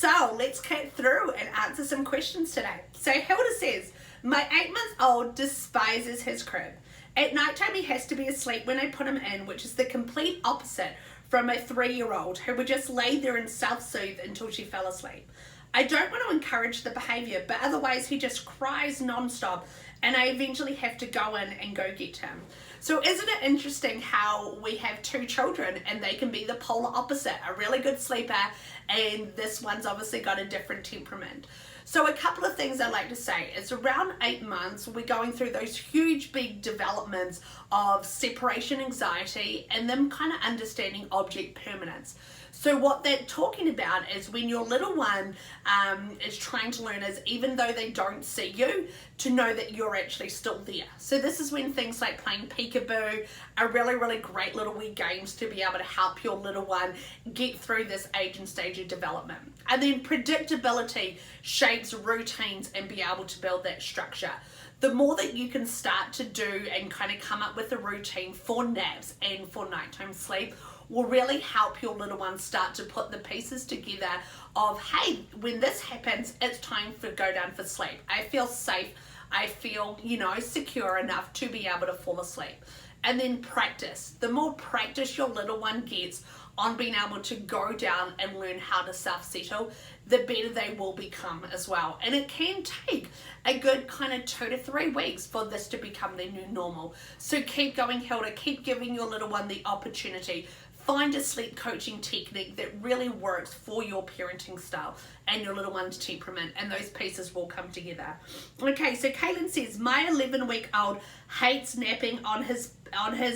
So let's get through and answer some questions today. So Hilda says, my 8-month-old despises his crib. At nighttime he has to be asleep when I put him in, which is the complete opposite from a 3-year-old who would just lay there and self-soothe until she fell asleep. I don't want to encourage the behaviour, but otherwise he just cries non-stop and I eventually have to go in and go get him. So isn't it interesting how we have 2 children and they can be the polar opposite, a really good sleeper and this one's obviously got a different temperament. So a couple of things I like to say is around 8 months, we're going through those huge big developments of separation anxiety and them kind of understanding object permanence. So what they're talking about is when your little one is trying to learn is even though they don't see you, to know that you're actually still there. So this is when things like playing peekaboo are really, really great little wee games to be able to help your little one get through this age and stage of development. And then predictability shapes routines and be able to build that structure. The more that you can start to do and kind of come up with a routine for naps and for nighttime sleep will really help your little one start to put the pieces together of, hey, when this happens, it's time to go down for sleep. I feel safe. I feel, secure enough to be able to fall asleep. And then practice. The more practice your little one gets on being able to go down and learn how to self-settle, the better they will become as well. And it can take a good kind of 2 to 3 weeks for this to become their new normal. So keep going, Hilda. Keep giving your little one the opportunity. Find a sleep coaching technique that really works for your parenting style and your little one's temperament, and those pieces will come together. Okay, so Kaylin says, my 11-week-old hates napping in his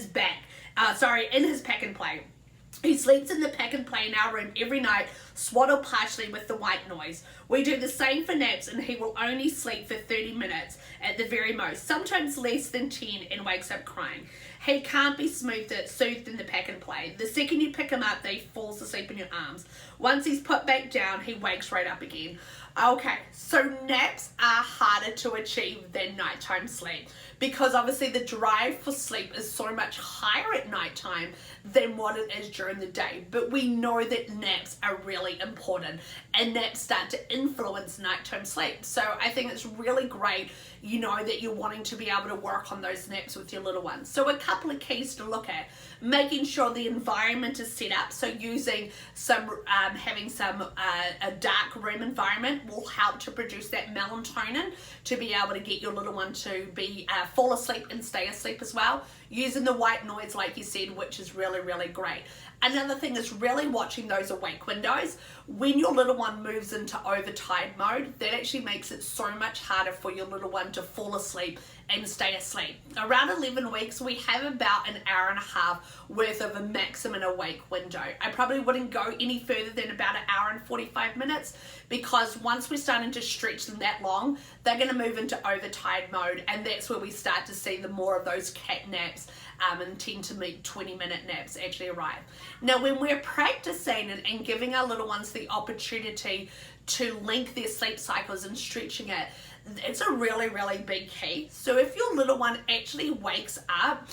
pack and play. He sleeps in the pack and play in our room every night, swaddled partially with the white noise. We do the same for naps and he will only sleep for 30 minutes at the very most, sometimes less than 10, and wakes up crying. He can't be soothed in the pack and play. The second you pick him up, he falls asleep in your arms. Once he's put back down, he wakes right up again. Okay, so naps are harder to achieve than nighttime sleep because obviously the drive for sleep is so much higher at nighttime than what it is during the day. But we know that naps are really important and naps start to influence nighttime sleep. So I think it's really great, that you're wanting to be able to work on those naps with your little ones. So a couple of keys to look at: making sure the environment is set up. So using having a dark room environment will help to produce that melatonin to be able to get your little one to be fall asleep and stay asleep as well. Using the white noise, like you said, which is really, really great. Another thing is really watching those awake windows. When your little one moves into overtired mode, that actually makes it so much harder for your little one to fall asleep and stay asleep. Around 11 weeks, we have about an hour and a half worth of a maximum awake window. I probably wouldn't go any further than about an hour and 45 minutes because once we're starting to stretch them that long, they're going to move into overtired mode, and that's where we start to see the more of those cat naps and 10 to 20-minute naps actually arrive. Now, when we're practicing and giving our little ones the opportunity to link their sleep cycles and stretching it, it's a really, really big key. So if your little one actually wakes up,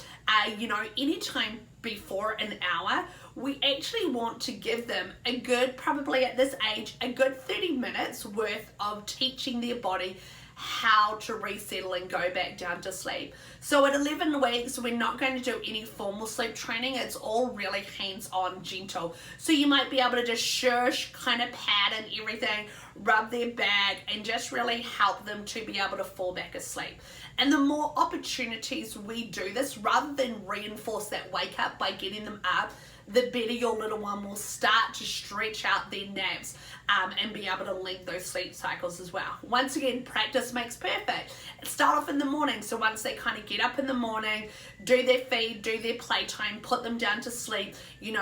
anytime before an hour, we actually want to give them a good, probably at this age, a good 30 minutes worth of teaching their body how to resettle and go back down to sleep. So at 11 weeks, we're not going to do any formal sleep training. It's all really hands-on, gentle. So you might be able to just shush, kind of pat and everything, rub their back, and just really help them to be able to fall back asleep. And the more opportunities we do this, rather than reinforce that wake up by getting them up, the better your little one will start to stretch out their naps and be able to link those sleep cycles as well. Once again, practice makes perfect. Start off in the morning. So once they kind of get up in the morning, do their feed, do their playtime, put them down to sleep,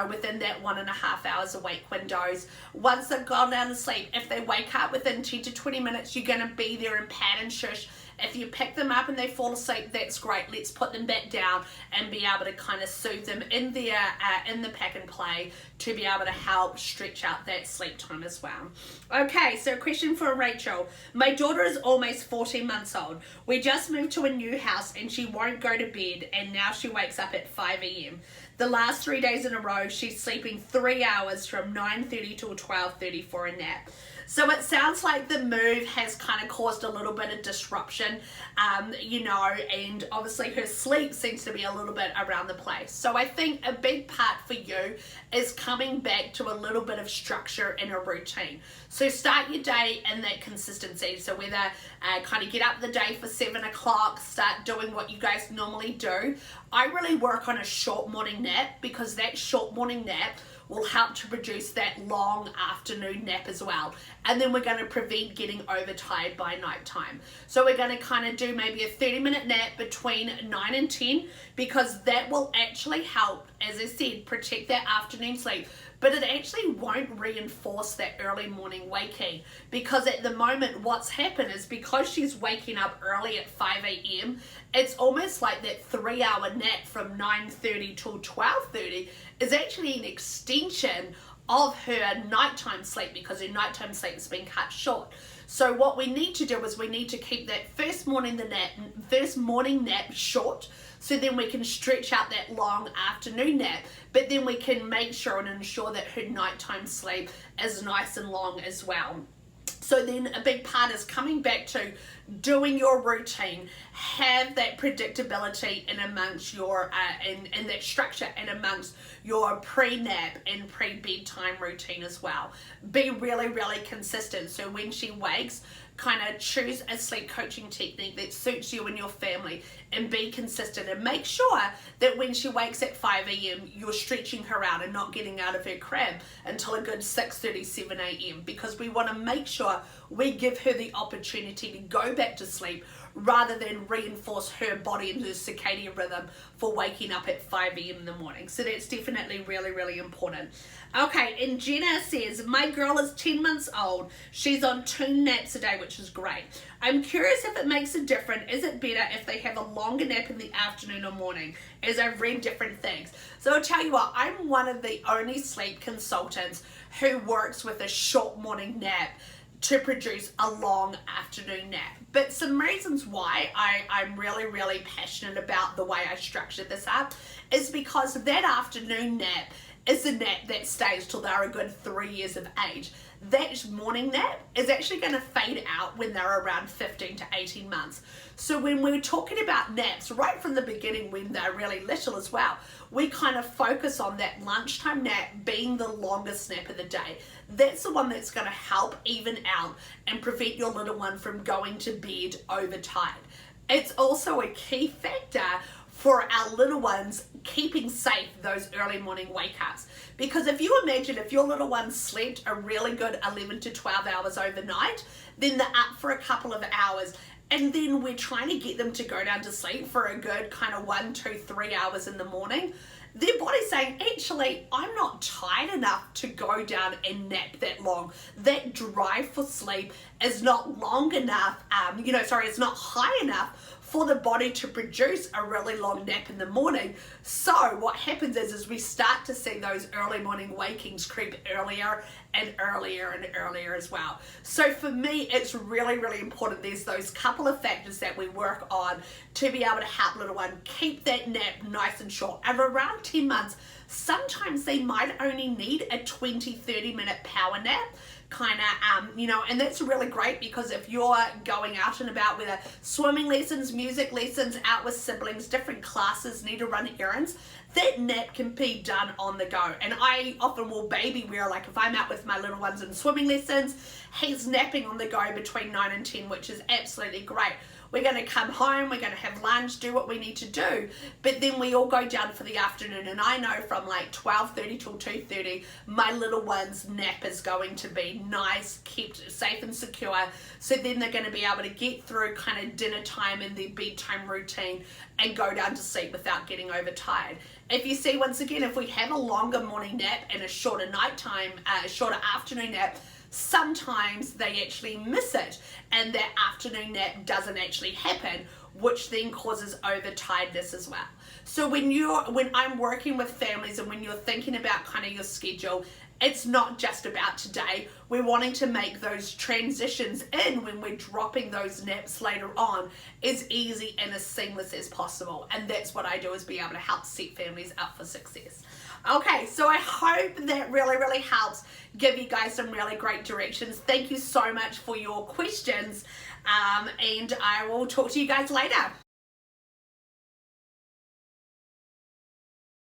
within that 1.5 hours awake windows. Once they've gone down to sleep, if they wake up within 10 to 20 minutes, you're going to be there and pat and shush. If you pick them up and they fall asleep, that's great. Let's put them back down and be able to kind of soothe them in the pack and play to be able to help stretch out that sleep time as well. Okay, so a question for Rachel. My daughter is almost 14 months old. We just moved to a new house and she won't go to bed, and now she wakes up at 5 a.m. The last 3 days in a row, she's sleeping 3 hours from 9:30 till 12:30 for a nap. So it sounds like the move has kind of caused a little bit of disruption, you know, and obviously her sleep seems to be a little bit around the place. So I think a big part for you is coming back to a little bit of structure in a routine. So start your day in that consistency. So whether kind of get up the day for 7 o'clock, start doing what you guys normally do. I really work on a short morning nap, because that short morning nap will help to produce that long afternoon nap as well. And then we're going to prevent getting overtired by nighttime. So we're going to kind of do maybe a 30-minute nap between 9 and 10, because that will actually help, as I said, protect that afternoon sleep. But it actually won't reinforce that early morning waking, because at the moment what's happened is, because she's waking up early at 5 a.m, it's almost like that 3-hour nap from 9:30 till 12:30 is actually an extension of her nighttime sleep, because her nighttime sleep has been cut short. So what we need to do is we need to keep that first morning nap short, so then we can stretch out that long afternoon nap, but then we can make sure and ensure that her nighttime sleep is nice and long as well. So then a big part is coming back to doing your routine, have that predictability in amongst your, and that structure in amongst your pre-nap and pre-bedtime routine as well. Be really, really consistent. So when she wakes, kind of choose a sleep coaching technique that suits you and your family, and be consistent, and make sure that when she wakes at 5 a.m, you're stretching her out and not getting out of her crib until a good 6:30, 7 a.m, because we want to make sure we give her the opportunity to go back to sleep, rather than reinforce her body and her circadian rhythm for waking up at 5 a.m. in the morning. So that's definitely really, really important. Okay, and Jenna says, my girl is 10 months old. She's on 2 naps a day, which is great. I'm curious if it makes a difference. Is it better if they have a longer nap in the afternoon or morning? As I've read different things. So I'll tell you what, I'm one of the only sleep consultants who works with a short morning nap to produce a long afternoon nap. But some reasons why I'm really, really passionate about the way I structured this up is because that afternoon nap is a nap that stays till they're a good 3 years of age. That morning nap is actually going to fade out when they're around 15 to 18 months. So when we're talking about naps, right from the beginning when they're really little as well, we kind of focus on that lunchtime nap being the longest nap of the day. That's the one that's going to help even out and prevent your little one from going to bed overtired. It's also a key factor for our little ones keeping safe those early morning wake-ups. Because if you imagine if your little one slept a really good 11 to 12 hours overnight, then they're up for a couple of hours, and then we're trying to get them to go down to sleep for a good kind of 1, 2, 3 hours in the morning, their body's saying, actually, I'm not tired enough to go down and nap that long. That drive for sleep is not long enough, it's not high enough for the body to produce a really long nap in the morning. So what happens is we start to see those early morning wakings creep earlier and earlier and earlier as well. So for me, it's really, really important. There's those couple of factors that we work on to be able to help little one keep that nap nice and short. And around 10 months, sometimes they might only need a 20, 30-minute power nap. And that's really great, because if you're going out and about, whether swimming lessons, music lessons, out with siblings, different classes, need to run errands, that nap can be done on the go. And I often will baby wear, like if I'm out with my little ones in swimming lessons, he's napping on the go between 9 and 10, which is absolutely great. We're going to come home, we're going to have lunch, do what we need to do, but then we all go down for the afternoon, and I know from like 12:30 till 2:30, my little one's nap is going to be nice, kept safe and secure, so then they're going to be able to get through kind of dinner time and their bedtime routine and go down to sleep without getting overtired. If you see, once again, if we have a longer morning nap and a shorter shorter afternoon nap, sometimes they actually miss it, and that afternoon nap doesn't actually happen, which then causes overtiredness as well. So when I'm working with families, and when you're thinking about kind of your schedule, it's not just about today. We're wanting to make those transitions in when we're dropping those naps later on as easy and as seamless as possible. And that's what I do, is be able to help set families up for success. Okay, so I hope that really helps give you guys some really great directions. Thank you so much for your questions, and I will talk to you guys later.